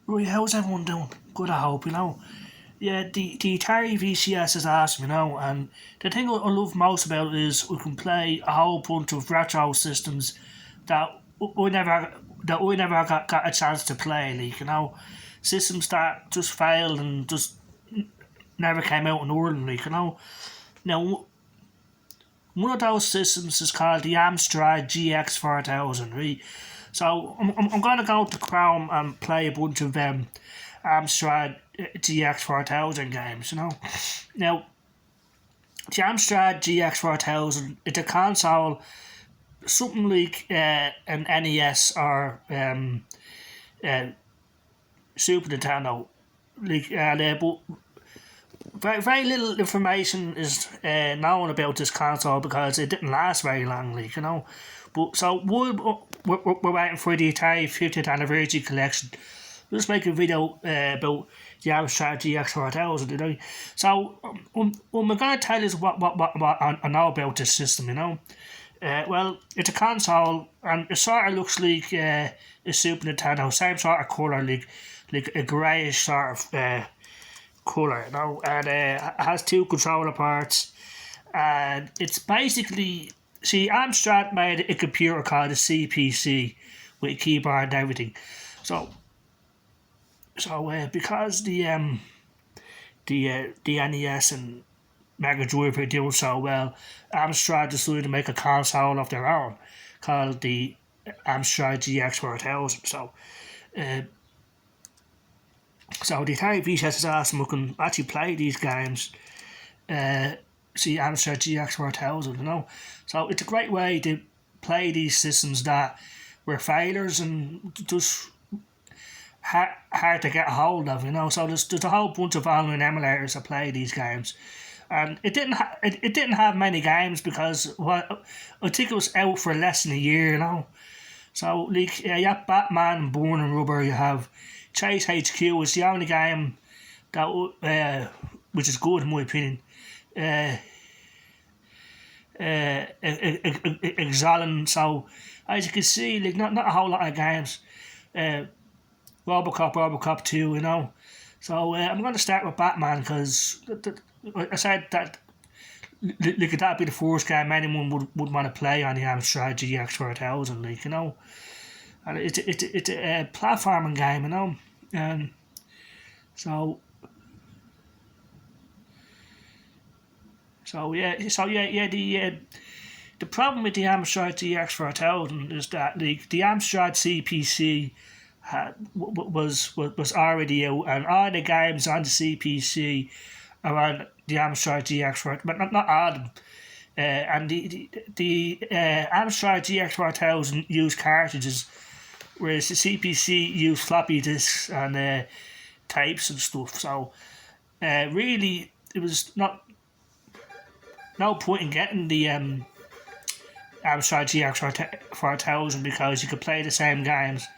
Right, how's everyone doing? Good, I hope, Yeah, the Atari VCS is awesome, and the thing I love most about it is we can play a whole bunch of retro systems that we never got a chance to play, systems that just failed and just never came out in Ireland, Now, one of those systems is called the Amstrad GX 4000, right? So I'm going to go to Chrome and play a bunch of Amstrad GX 4000 games, Now, the Amstrad GX 4000, it's a console, something like an NES or uh, Super Nintendo. But very little information is known about this console because it didn't last very long, But so we're waiting for the Atari 50th anniversary collection. We'll just make a video about the Amstrad GX 4000, So we're going to tell you what I know about this system, Well, it's a console and it sort of looks like a Super Nintendo, same sort of colour, like a greyish sort of colour, and it has two controller parts, and it's basically, see, Amstrad made a computer called a CPC with a keyboard and everything, so because the NES and Mega Drive are doing so well, Amstrad decided to make a console of their own called the Amstrad GX 4000. So the Atari VCS is awesome. We can actually play these games. See Amstrad GX 4000, So it's a great way to play these systems that were failures and just hard to get a hold of, So there's a whole bunch of online emulators that play these games. And it didn't have many games because I think it was out for less than a year, So like you have Batman and Born and Rubber, you have Chase HQ is the only game that which is good in my opinion. Exalin, so as you can see, like not a whole lot of games. Robocop 2, So I'm going to start with Batman because I said that that'd be the first game anyone would want to play on the Amstrad GX 4000, And it's a platforming game, and so the problem with the Amstrad GX 4000 is that the Amstrad CPC was already out, and all the games on the CPC are on the Amstrad GX 4000, but not all of them. And the Amstrad GX 4000 used cartridges, whereas the CPC used floppy disks and tapes and stuff. So really, it was no point in getting the Amstrad GX 4000 because you could play the same games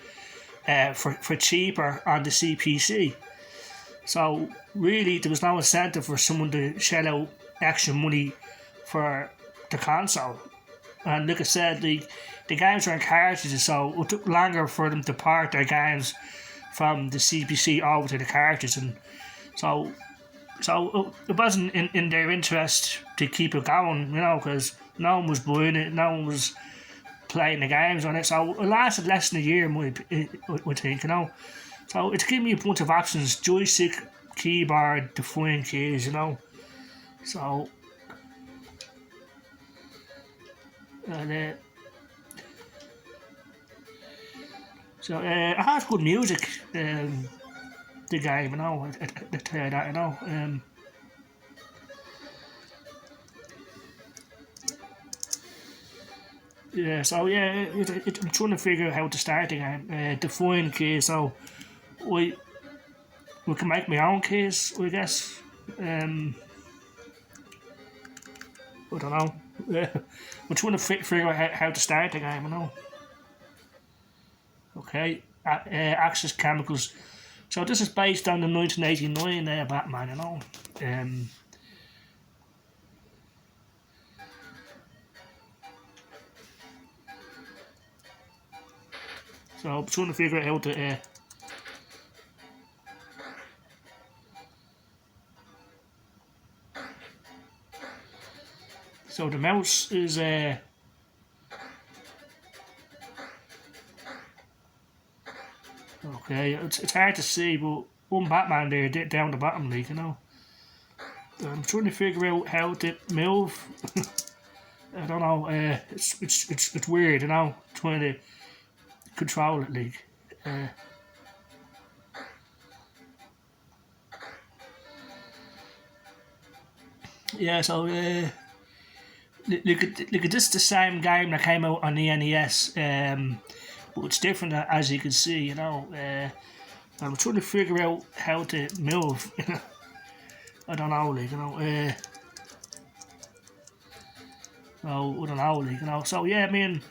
for cheaper on the CPC. So really, there was no incentive for someone to shell out extra money for the console. And like I said, the games were in cartridges, so it took longer for them to port their games from the CPC over to the cartridge, and so it wasn't in their interest to keep it going, because no one was buying it, no one was playing the games on it, so it lasted less than a year, I think, So it's giving me a bunch of options: joystick, keyboard, defining keys, So and it has good music. The game, I tell you that, Yeah, so I'm trying to figure out how to start the game. Define keys, so we can make my own keys, I guess. I don't know. I'm trying to figure out how to start the game, Okay, Access Chemicals. So this is based on the 1989 Batman, So I'm trying to figure out how to So the mouse is okay. It's hard to see, but one Batman there down the bottom, like, you know. I'm trying to figure out how to move. I don't know. It's weird, you know. Trying to control it, like. Yeah. So look at this. The same game that came out on the NES. But it's different, as you can see. You know. I'm trying to figure out how to move. I don't know, like, you know. Oh, I don't know, like, you know. So yeah, I mean,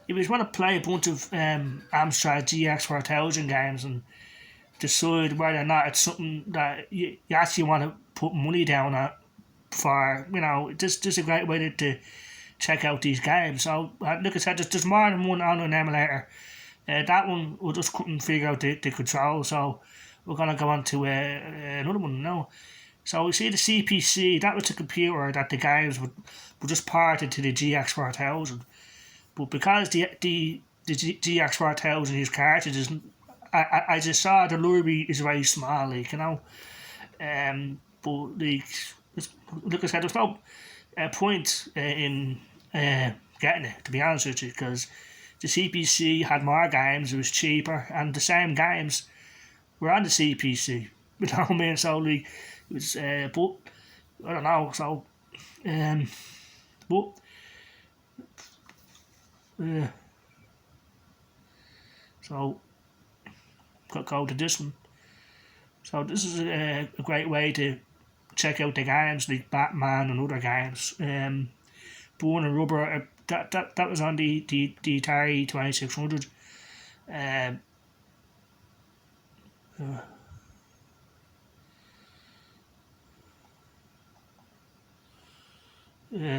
if you want to play a bunch of Amstrad GX 4000 games and decide whether or not it's something that you actually want to put money down at for, you know, this is a great way to check out these games. So, like I said, there's more than one online emulator. That one, we just couldn't figure out the control, so we're going to go on to another one now. So we see the CPC, that was the computer that the games were just ported to the GX 4000. But because the GX 4000 is cartridges, I just saw the library is very small, like, you know. But like I said, there's no point in getting it, to be honest with you, because the CPC had more games, it was cheaper, and the same games were on the CPC. You know what I mean? So like, it was, but I don't know. So, but so go to this one. So this is a great way to check out the games like Batman and other games. Bone and Rubber, that was on the Atari 2600.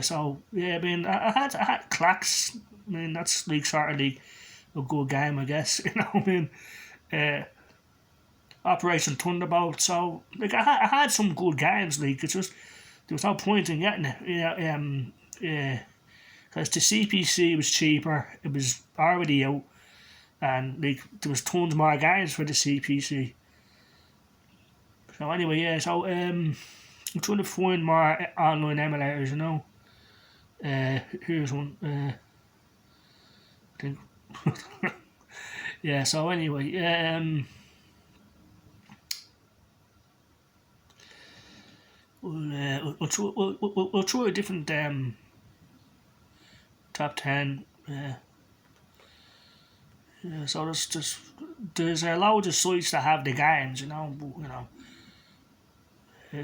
So yeah, I mean, I had Clacks. I mean, that's like sort of like a good game, I guess. You know, I mean, Operation Thunderbolt. So like, I had some good games. Like, it's just there was no point in getting it. Because the CPC was cheaper. It was already out, and like there was tons more games for the CPC. So anyway, yeah. So I'm trying to find more online emulators. You know. Here's one. I think. Yeah. So anyway, we'll try a different top 10. So there's a load of sites that have the games, you know. But, you know,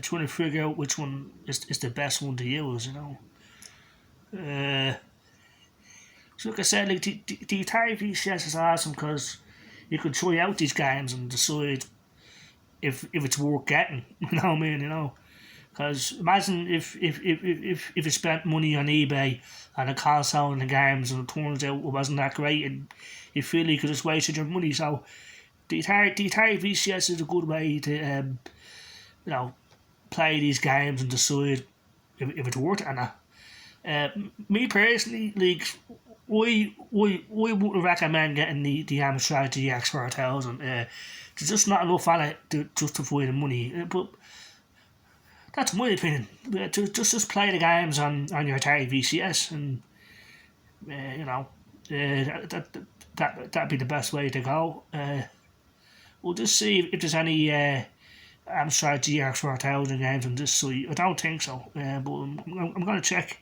trying to figure out which one is the best one to use, you know. So like I said, like the Atari VCS is awesome because you can try out these games and decide if it's worth getting. You know what I mean? You know, because imagine if you spent money on eBay and a console and the games and it turns out it wasn't that great and you feel you could just wasted your money. So the Atari VCS is a good way to you know, play these games and decide if it's worth it or not. Me personally, like, I wouldn't recommend getting the Amstrad GX 4000. There's just not enough on it to justify the money. But that's my opinion. Just play the games on your Atari VCS, and you know, that'd be the best way to go. We'll just see if there's any Amstrad GX 4000 games on this site. I don't think so, but I'm going to check.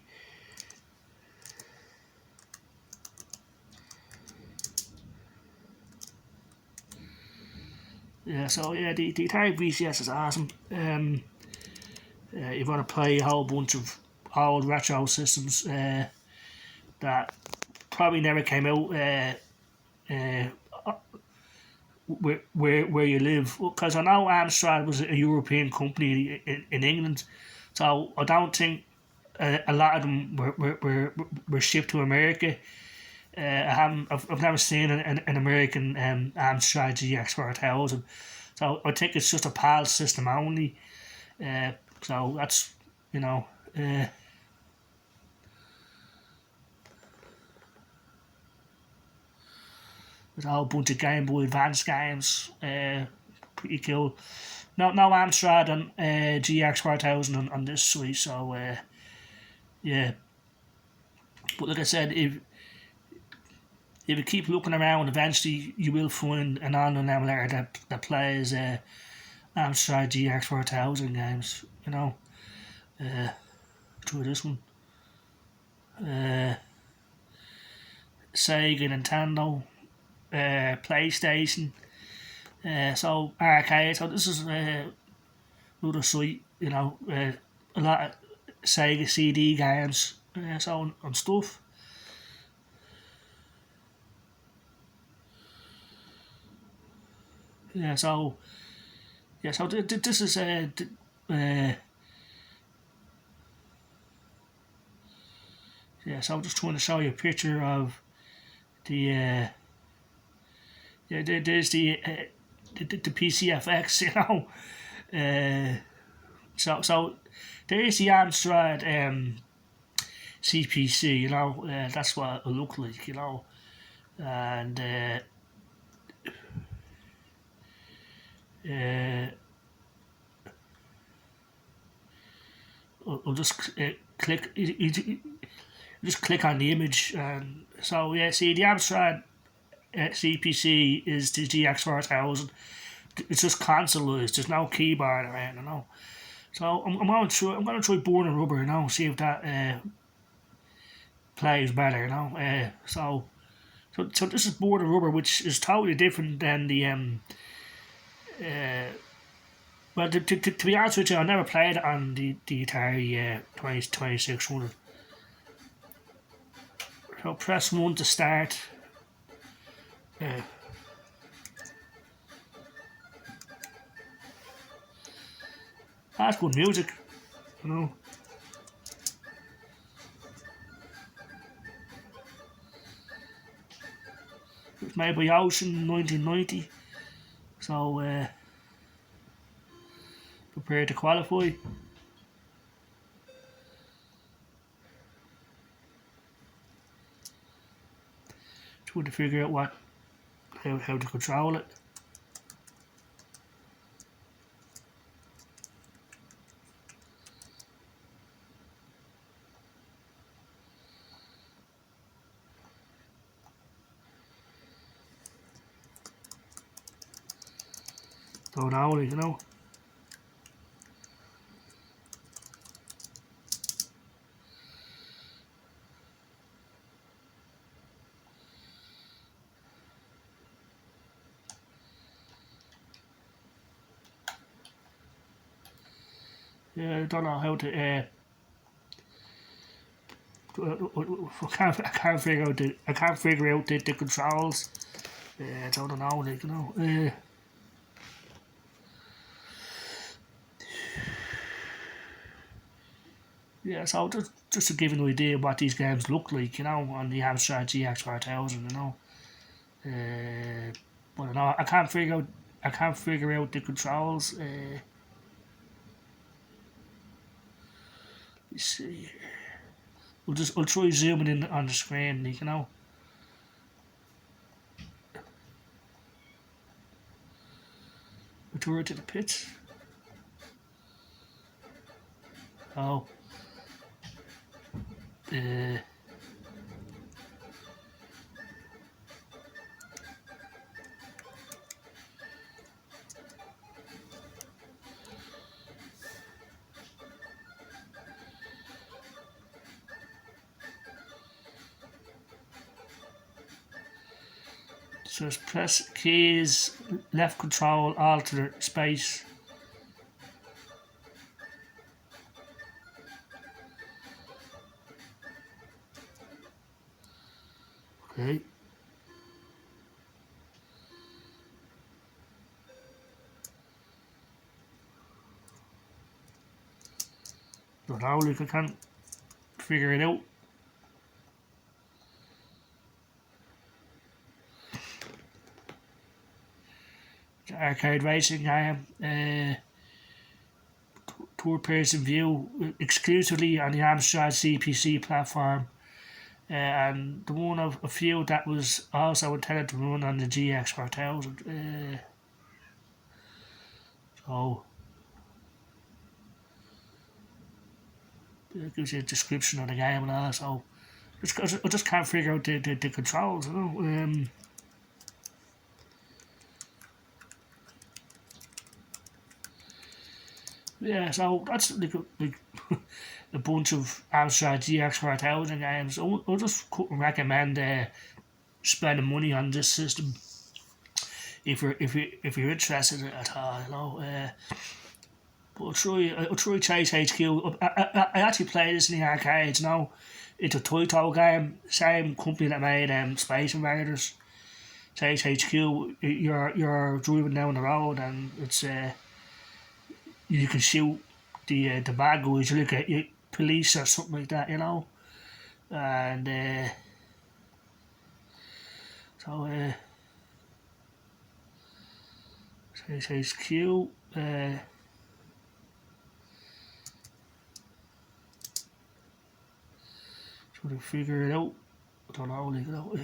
Yeah, so yeah, the Atari VCS is awesome. You want to play a whole bunch of old retro systems that probably never came out where you live. Because I know Amstrad was a European company in England, so I don't think a lot of them were shipped to America. I've never seen an American Amstrad GX 4000, so I think it's just a PAL system only. So that's, you know, Uh, There's a whole bunch of Game Boy Advance games. Pretty cool. No Amstrad and GX 4000 on this suite, so yeah. But like I said, if you keep looking around, eventually you will find an online emulator that plays Amstrad GX 4000 games. You know, try this one. Sega, Nintendo, PlayStation. So arcade. So this is another site. You know, a lot of Sega CD games. So on stuff. Yeah. So this is yeah. So I'm just trying to show you a picture of the yeah. There's the PCFX. You know. So there's the Amstrad CPC, you know, that's what it looked like, you know, and I'll just click, just click on the image, and so yeah, see the Amstrad CPC is the GX4000. It's just consoleized. There's no keyboard around, you know. So I'm going to try Born and Rubber, you know, see if that plays better, you know. So this is Born and Rubber, which is totally different than the well, to be honest with you, I never played it on the Atari 2600. So press 1 to start. That's good music, you know. It was made by Ocean in 1990. So prepare to qualify. Trying to figure out how to control it. Don't know, like, you know. Yeah, I don't know how to. I can't figure out the controls. I don't know, like, you know. Yeah, so just to give an idea of what these games look like, you know, on the Amstrad GX 4000, you know. But no, I can't figure out the controls. Let's see. I'll try zooming in on the screen, like, you know. Return to the pits. Oh. So it's press keys, left control, alter space. Okay. Don't know, like, I can't figure it out. The arcade racing game. third-person view exclusively on the Amstrad CPC platform, and the one of a few that was also intended to run on the GX 4000. So it gives you a description of the game and all. So I just can't figure out the controls. You know. Yeah, so that's like a bunch of Amstrad GX 4000 games. I just couldn't recommend spending money on this system if you're interested in it at all. You know. But I'll try Chase HQ. I actually played this in the arcades. You know, it's a Taito game. Same company that made Space Invaders. Chase HQ. You're driving down the road and it's you can shoot the bad guys. You look at police or something like that. You know, and so Chase HQ. Trying to figure it out. I don't know, like, you know.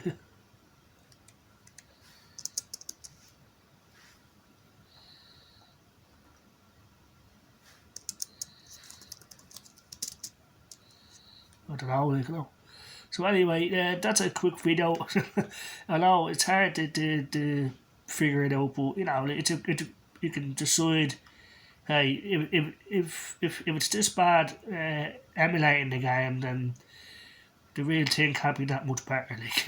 I don't know, like, you know. So anyway, that's a quick video. I know it's hard to figure it out, but you know, you can decide. Hey, if it's this bad emulating the game, then the real thing can't be that much better. Like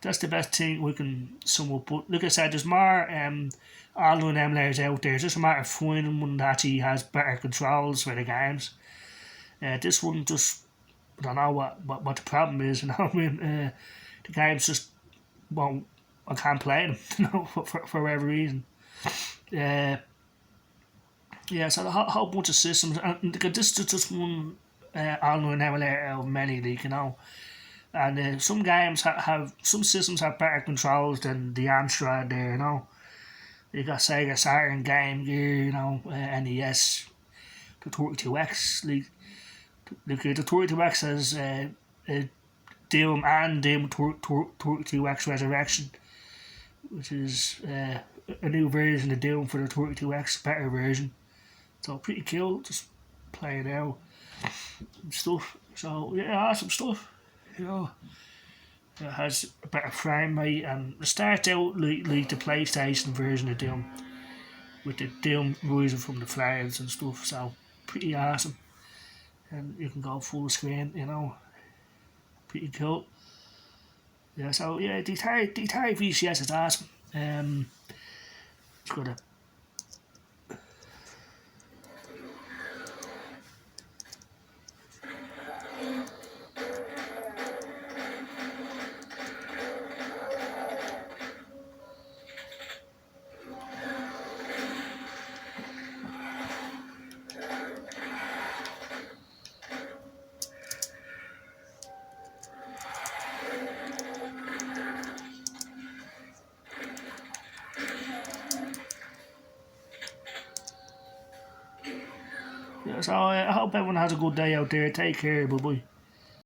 that's the best thing we can sum up. But like I said, there's more online emulators out there. It's just a matter of finding one that actually has better controls for the games. This one just I don't know what the problem is. You know, I mean, the games just I can't play them. You know, for whatever reason. Yeah, so a whole bunch of systems, and this is just one online emulator of many, like, you know. And some games some systems have better controls than the Amstrad there, you know. You got Sega Saturn, Game Gear, you know, NES, the 32X, like the 32X has Doom and Doom 32X Resurrection, which is a new version of Doom for the 32X, better version. So pretty cool, just playing out and stuff. So yeah, awesome stuff. You know, it has a better frame rate and it starts out like the PlayStation version of Doom, with the Doom rising from the flames and stuff. So pretty awesome, and you can go full screen. You know, pretty cool. Yeah. So yeah, the Atari VCS is awesome. It's got a yeah, so I hope everyone has a good day out there. Take care. Bye bye.